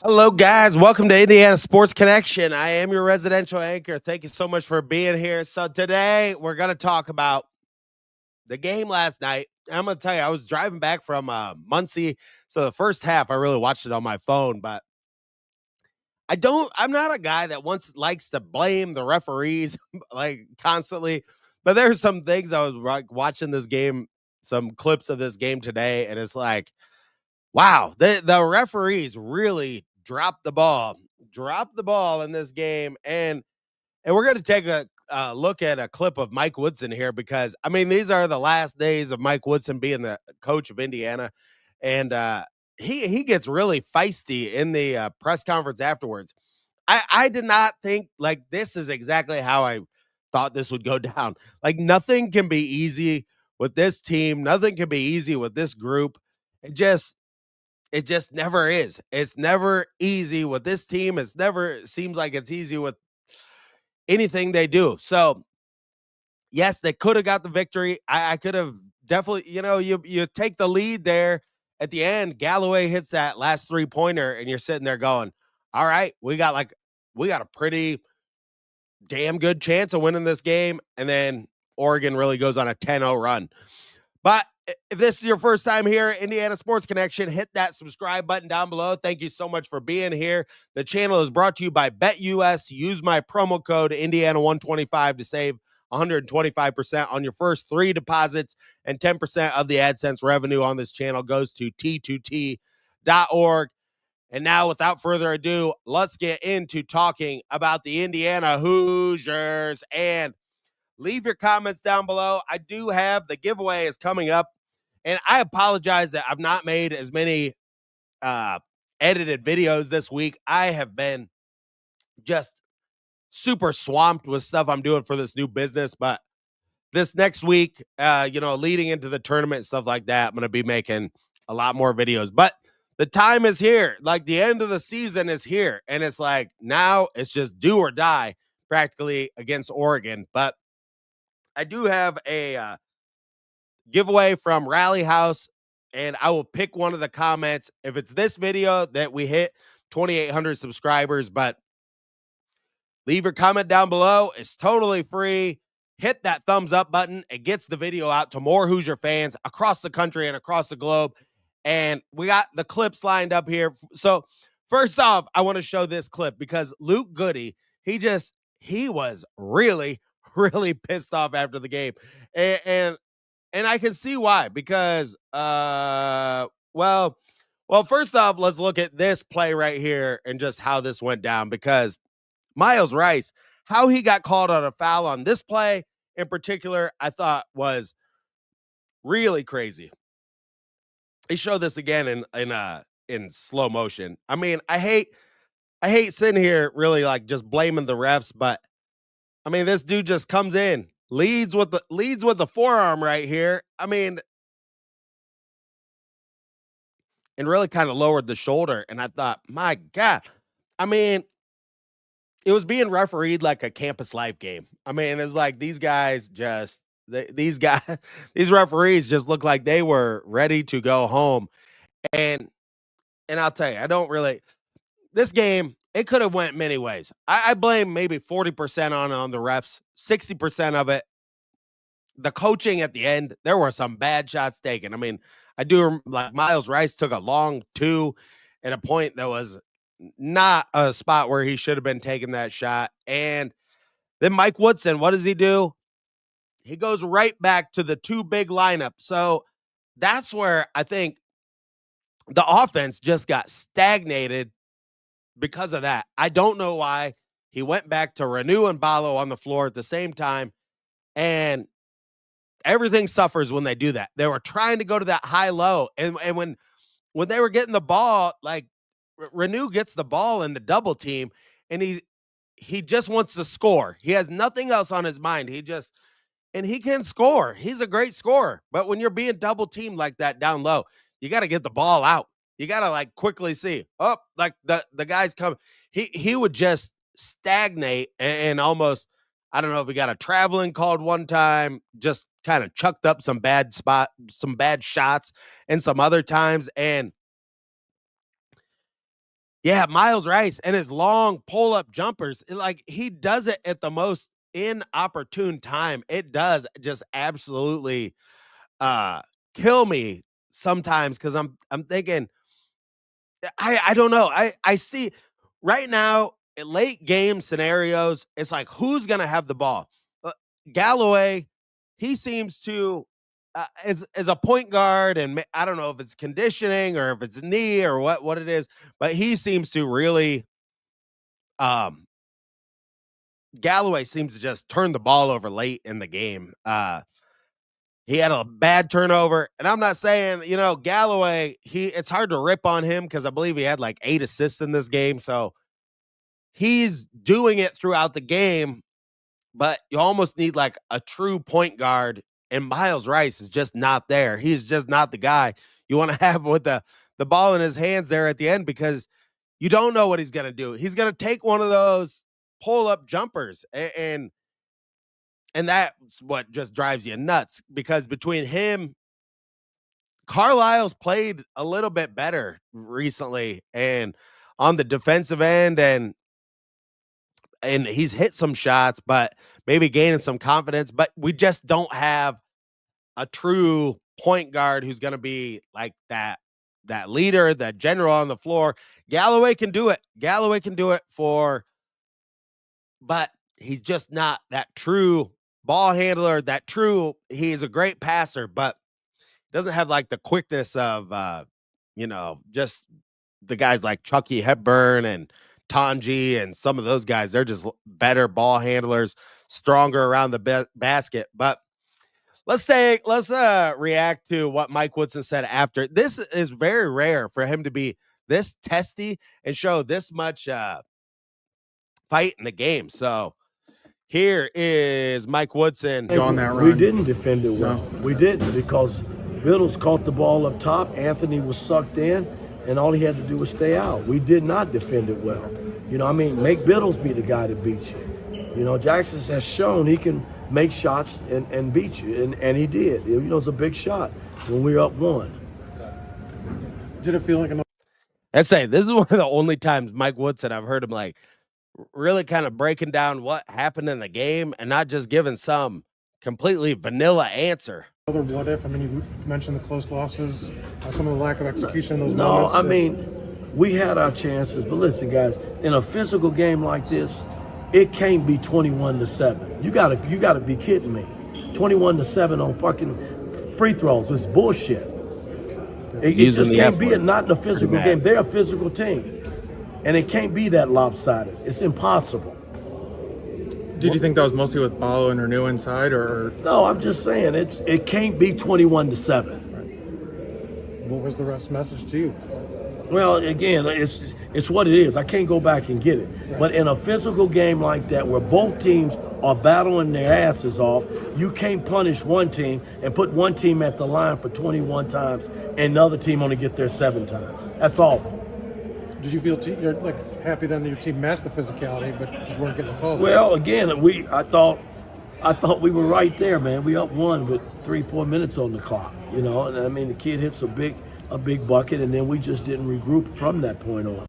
Hello, guys. Welcome to Indiana Sports Connection. I am your residential anchor. Thank you so much for being here. So, today we're going to talk about the game last night. And I'm going to tell you, I was driving back from Muncie. So, the first half, I really watched it on my phone, but I'm not a guy that likes to blame the referees like constantly. But there's some things I was like watching this game, some clips of this game today, and it's like, wow, the referees really dropped the ball in this game, and we're going to take a look at a clip of Mike Woodson here because I mean these are the last days of Mike Woodson being the coach of Indiana, and he gets really feisty in the press conference afterwards. I did not think like this is exactly how I thought this would go down. Like nothing can be easy with this team, nothing can be easy with this group. It just never is. It's never easy with this team. It's never seems like it's easy with anything they do. So, yes, they could have got the victory. I could have definitely, you take the lead there at the end. Galloway hits that last 3-pointer, and you're sitting there going, all right, we got a pretty damn good chance of winning this game. And then Oregon really goes on a 10-0 run. But if this is your first time here at Indiana Sports Connection, hit that subscribe button down below. Thank you so much for being here. The channel is brought to you by BetUS. Use my promo code Indiana125 to save 125% on your first 3 deposits, and 10% of the AdSense revenue on this channel goes to T2T.org. And now, without further ado, let's get into talking about the Indiana Hoosiers. And leave your comments down below. I do have the giveaway is coming up, and I apologize that I've not made as many edited videos this week. I have been just super swamped with stuff I'm doing for this new business, but this next week, leading into the tournament and stuff like that, I'm going to be making a lot more videos. But the time is here. Like the end of the season is here, and it's like now it's just do or die practically against Oregon. But I do have a giveaway from Rally House, and I will pick one of the comments. If it's this video that we hit 2,800 subscribers, but leave your comment down below. It's totally free. Hit that thumbs up button. It gets the video out to more Hoosier fans across the country and across the globe. And we got the clips lined up here. So first off, I want to show this clip because Luke Goody, he was really, really pissed off after the game. And I can see why, because well, first off, let's look at this play right here and just how this went down, because Miles Rice, how he got called on a foul on this play in particular, I thought was really crazy. They show this again in slow motion. I mean, I hate sitting here really like just blaming the refs, but I mean, this dude just comes in, leads with the forearm right here. I mean, and really kind of lowered the shoulder. And I thought, my God, I mean, it was being refereed like a campus life game. I mean, it was like these guys just these guys, these referees just look like they were ready to go home. And I'll tell you, I don't really this game, it could have went many ways. I blame maybe 40% on the refs, 60% of it the coaching at the end. There were some bad shots taken. I mean, I do like Miles Rice took a long 2 at a point that was not a spot where he should have been taking that shot. And then Mike Woodson, what does he do? He goes right back to the 2 big lineup. So that's where I think the offense just got stagnated because of that. I don't know why he went back to Renew and Balo on the floor at the same time. And everything suffers when they do that. They were trying to go to that high low, and when they were getting the ball, like Renew gets the ball in the double team, and he just wants to score. He has nothing else on his mind. And he can score. He's a great scorer. But when you're being double teamed like that down low, you got to get the ball out. You got to like quickly see, oh, like the guys come. He would just stagnate and almost, I don't know if he got a traveling called one time, just kind of chucked up some bad shots and some other times. And Yeah, Miles Rice and his long pull-up jumpers, like, he does it at the most inopportune time. It does just absolutely, uh, kill me sometimes because I 'cause I'm thinking, I don't know. I see right now in late game scenarios, it's like who's gonna have the ball? Galloway, he seems to as a point guard, and I don't know if it's conditioning or if it's knee or what it is, but he seems to really um Galloway seems to just turn the ball over late in the game. He had a bad turnover, and I'm not saying, Galloway, it's hard to rip on him because I believe he had like 8 assists in this game, so he's doing it throughout the game, but you almost need like a true point guard, and Miles Rice is just not there. He's just not the guy you want to have with the ball in his hands there at the end because you don't know what he's going to do. He's going to take one of those pull-up jumpers and that's what just drives you nuts because between him, Carlisle's played a little bit better recently and on the defensive end and he's hit some shots, but maybe gaining some confidence. But we just don't have a true point guard who's going to be like that leader, that general on the floor. Galloway can do it. Galloway can do it but he's just not that true ball handler. He's a great passer, but doesn't have like the quickness of just the guys like Chucky Hepburn and Tanji and some of those guys. They're just better ball handlers, stronger around the basket. But let's react to what Mike Woodson said after. This is very rare for him to be this testy and show this much fight in the game. So here is Mike Woodson. On that run. We didn't defend it well. No. We didn't because Biddles caught the ball up top. Anthony was sucked in, and all he had to do was stay out. We did not defend it well. Make Biddles be the guy to beat you. Jackson has shown he can make shots and beat you, and he did. It was a big shot when we were up 1. Did it feel like enough? I'd say this is one of the only times Mike Woodson I've heard him like really kind of breaking down what happened in the game and not just giving some completely vanilla answer. Other what if? You mentioned the close losses, some of the lack of execution in those moments. No, we had our chances, but listen, guys, in a physical game like this, it can't be 21-7. You gotta be kidding me. 21-7 on fucking free throws is bullshit. It just can't be not in a physical game. They're a physical team. And it can't be that lopsided. It's impossible. Did you think that was mostly with Ballo and Renew inside, or? No, I'm just saying it can't be 21-7. Right. What was the ref's message to you? Well, again, it's what it is. I can't go back and get it. Right. But in a physical game like that, where both teams are battling their asses off, you can't punish one team and put one team at the line for 21 times and the other team only get there 7 times. That's awful. Did you feel you're happy then that your team matched the physicality, but just weren't getting the calls? Well, again, I thought we were right there, man. We up 1 with 3-4 minutes on the clock, and the kid hits a big bucket, and then we just didn't regroup from that point on.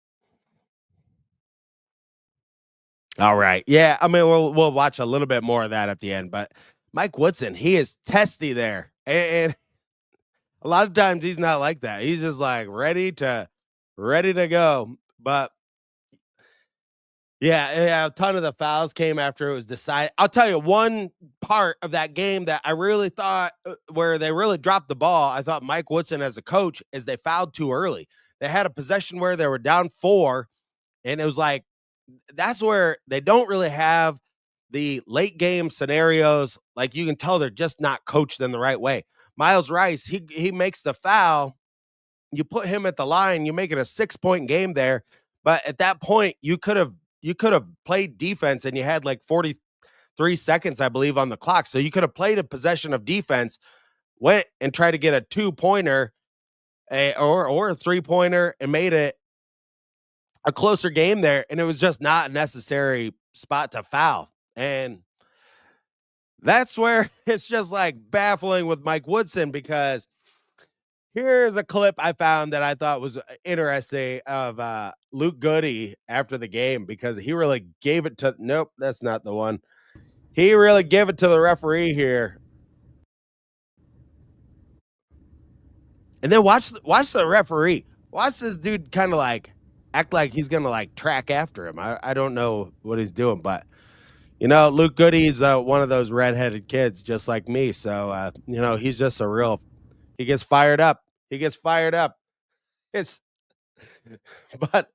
All right, yeah, we'll watch a little bit more of that at the end, but Mike Woodson, he is testy there, and a lot of times he's not like that. He's just like ready to go. But yeah, a ton of the fouls came after it was decided. I'll tell you one part of that game that I really thought where they really dropped the ball. I thought Mike Woodson as a coach is they fouled too early. They had a possession where they were down 4 and it was like, that's where they don't really have the late game scenarios. Like you can tell they're just not coached in the right way. Miles Rice, he makes the foul. You put him at the line, you make it a 6-point game there. But at that point, you could have played defense and you had like 43 seconds, I believe, on the clock. So you could have played a possession of defense, went and tried to get a 2-pointer or a 3-pointer and made it a closer game there. And it was just not a necessary spot to foul. And that's where it's just like baffling with Mike Woodson because Here's a clip I found that I thought was interesting of Luke Goody after the game because he really gave it to. Nope, that's not the one. He really gave it to the referee here. And then watch the referee. Watch this dude kind of like act like he's gonna like track after him. I don't know what he's doing, but Luke Goody's one of those redheaded kids just like me. So he's just a real. He gets fired up. He gets fired up. It's but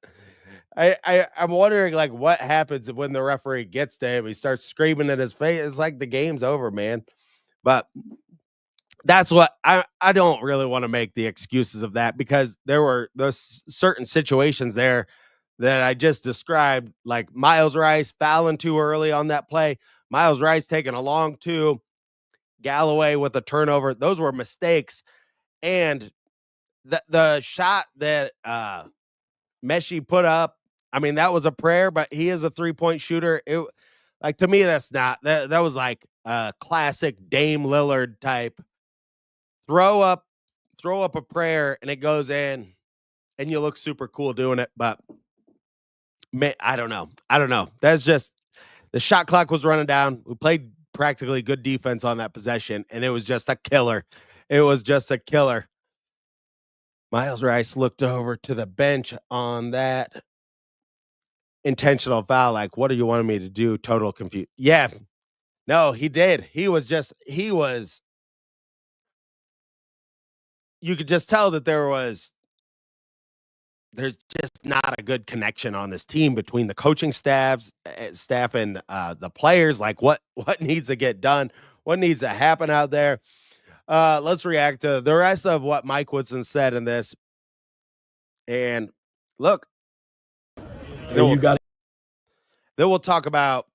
I'm wondering like what happens when the referee gets to him. He starts screaming in his face. It's like the game's over, man. But that's what I don't really want to make the excuses of that because there were those certain situations there that I just described, like Miles Rice fouling too early on that play, Miles Rice taking a long two, Galloway with a turnover. Those were mistakes. And the shot that Messi put up, I mean, that was a prayer, but he is a 3-point shooter. It like to me, that's not that was like a classic Dame Lillard type throw up a prayer and it goes in and you look super cool doing it. But man, I don't know. That's just the shot clock was running down. We played practically good defense on that possession, and it was just a killer. It was just a killer. Miles Rice looked over to the bench on that intentional foul. Like, what do you want me to do? Total confusion. Yeah. No, he did. You could just tell that there's just not a good connection on this team between the coaching staff and the players. Like what needs to get done, what needs to happen out there. Let's react to the rest of what Mike Woodson said in this. And look, then we'll talk about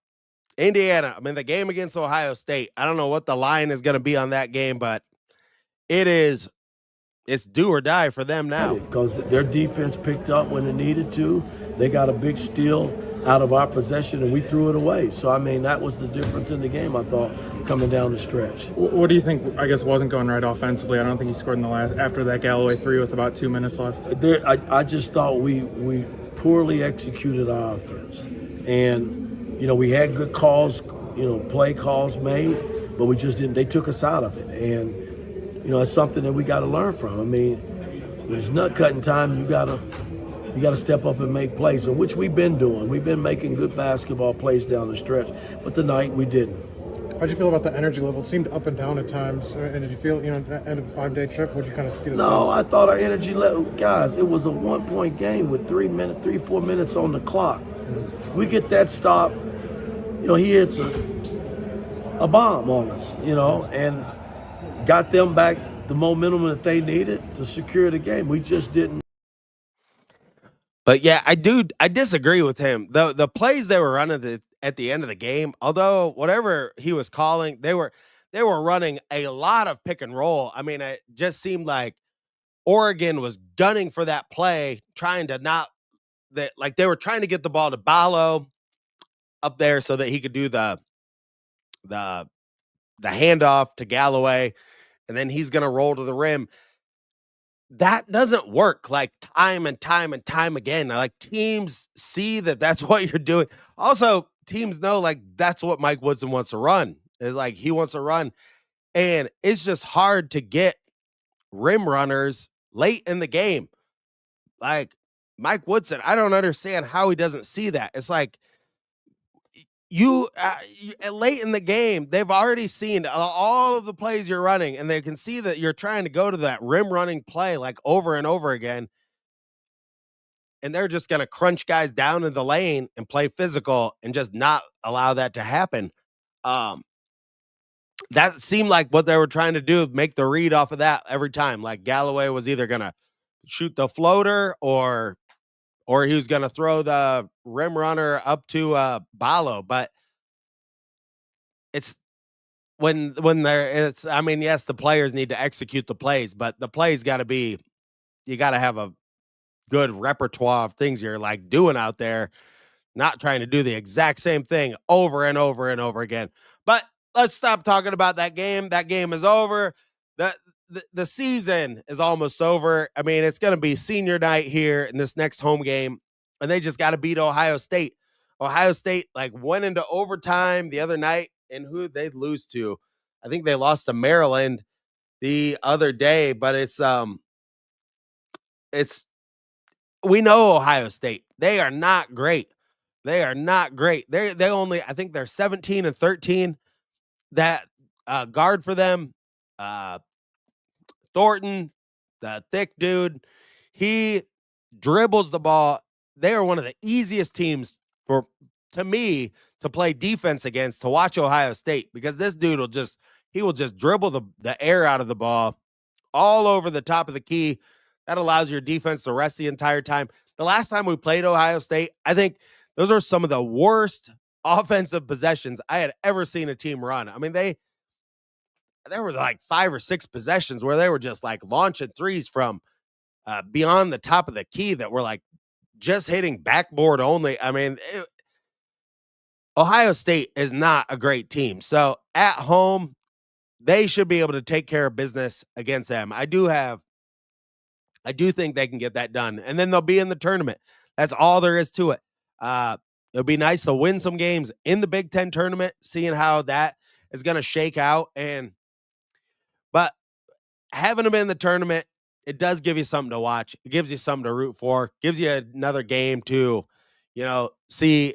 Indiana. I mean, the game against Ohio State. I don't know what the line is going to be on that game, but it's do or die for them now. Because their defense picked up when it needed to. They got a big steal out of our possession, and we threw it away. So, I mean, that was the difference in the game, I thought, coming down the stretch. What do you think, I guess, wasn't going right offensively? I don't think he scored in the last after that Galloway 3 with about 2 minutes left. I just thought we poorly executed our offense. And, we had good calls, play calls made, but we just didn't. They took us out of it. And, it's something that we got to learn from. I mean, when it's nut cutting time, you got to step up and make plays, which we've been doing. We've been making good basketball plays down the stretch, but tonight we didn't. How'd you feel about the energy level? It seemed up and down at times. And did you feel, at the end of a 5-day trip, would you kind of get a No, I thought our energy level, guys, it was a 1-point game with 4 minutes on the clock. Mm-hmm. We get that stop, he hits a bomb on us, and got them back the momentum that they needed to secure the game. We just didn't. But yeah, I disagree with him. The plays they were running at the end of the game, although whatever he was calling, they were running a lot of pick and roll. I mean, it just seemed like Oregon was gunning for that play, trying to they were trying to get the ball to Ballo up there so that he could do the handoff to Galloway, and then he's going to roll to the rim. That doesn't work like time and time and time again. Like teams see that that's what you're doing. Also, teams know like that's what Mike Woodson wants to run. It's like he wants to run, and it's just hard to get rim runners late in the game. Like Mike Woodson, I don't understand how he doesn't see that. It's like you late in the game, they've already seen all of the plays you're running, and they can see that you're trying to go to that rim running play like over and over again. And they're just going to crunch guys down in the lane and play physical and just not allow that to happen. That seemed like what they were trying to do, make the read off of that every time. Like Galloway was either going to shoot the floater or he was going to throw the rim runner up to Ballo. But it's when I mean, yes, the players need to execute the plays, but the plays got to be, you got to have a good repertoire of things you're like doing out there, not trying to do the exact same thing over and over and over again. But let's stop talking about that game. That game is over. The the season is almost over. I mean, it's going to be senior night here in this next home game, and they just got to beat Ohio State. Ohio State like went into overtime the other night, and who they'd lose to? I think they lost to Maryland the other day, but it's we know Ohio State. They are not great. They are not great. They only, I think they're 17-13. That guard for them, uh Thornton, the thick dude, he dribbles the ball. They are one of the easiest teams for to me to play defense against, to watch Ohio State, because this dude will just dribble the air out of the ball all over the top of the key. That allows your defense to rest the entire time. The last time we played Ohio State, I think those are some of the worst offensive possessions I had ever seen a team run. I mean, there was like 5 or 6 possessions where they were just like launching threes from beyond the top of the key that were like just hitting backboard only. I mean, Ohio State is not a great team. So at home, they should be able to take care of business against them. I do think they can get that done. And then they'll be in the tournament. That's all there is to it. It'll be nice to win some games in the Big Ten tournament, seeing how that is going to shake out. But having them in the tournament, it does give you something to watch. It gives you something to root for. Gives you another game to, see,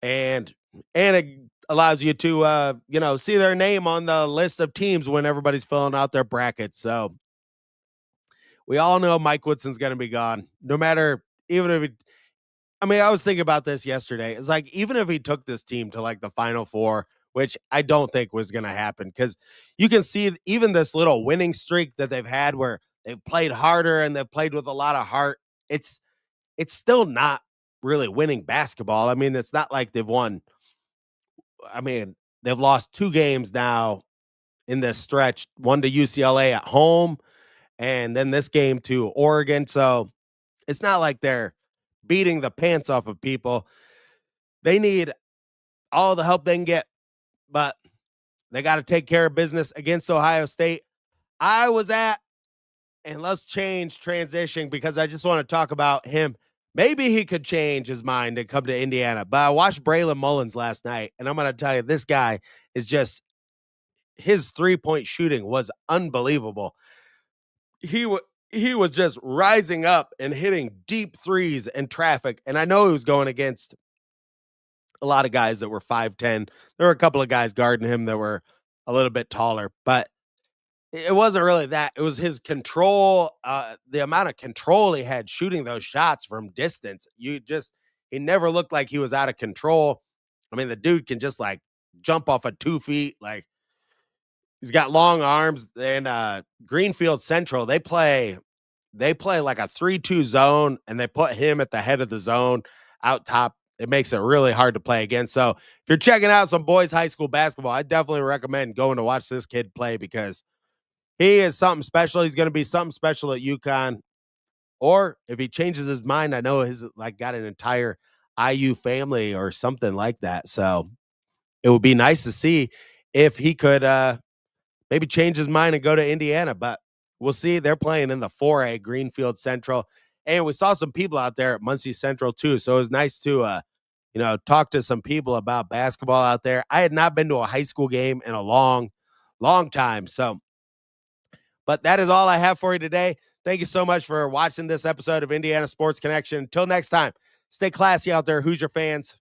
and it allows you to, see their name on the list of teams when everybody's filling out their brackets. So we all know Mike Woodson's going to be gone. No matter, even if I was thinking about this yesterday. It's like, even if he took this team to like the Final Four, which I don't think was going to happen, because you can see even this little winning streak that they've had where they've played harder and they've played with a lot of heart. It's still not really winning basketball. I mean, it's not like they've won. I mean, they've lost 2 games now in this stretch, one to UCLA at home, and then this game to Oregon. So it's not like they're beating the pants off of people. They need all the help they can get, but they got to take care of business against Ohio State. And let's transition, because I just want to talk about him. Maybe he could change his mind and come to Indiana. But I watched Braylon Mullins last night, and I'm going to tell you, this guy is just, his 3-point shooting was unbelievable. He was just rising up and hitting deep threes in traffic. And I know he was going against a lot of guys that were 5'10". There were a couple of guys guarding him that were a little bit taller, but it wasn't really that. It was his control, the amount of control he had shooting those shots from distance. He never looked like he was out of control. I mean, the dude can just like jump off of 2 feet. Like, he's got long arms. And Greenfield Central, they play like a 3-2 zone, and they put him at the head of the zone out top. It makes it really hard to play against. So if you're checking out some boys high school basketball, I definitely recommend going to watch this kid play, because he is something special. He's going to be something special at UConn. Or if he changes his mind, I know he's like got an entire IU family or something like that. So it would be nice to see if he could maybe change his mind and go to Indiana. But we'll see. They're playing in the 4A, Greenfield Central. And we saw some people out there at Muncie Central too. So it was nice to, talk to some people about basketball out there. I had not been to a high school game in a long, long time. But that is all I have for you today. Thank you so much for watching this episode of Indiana Sports Connection. Until next time, stay classy out there, Hoosier fans.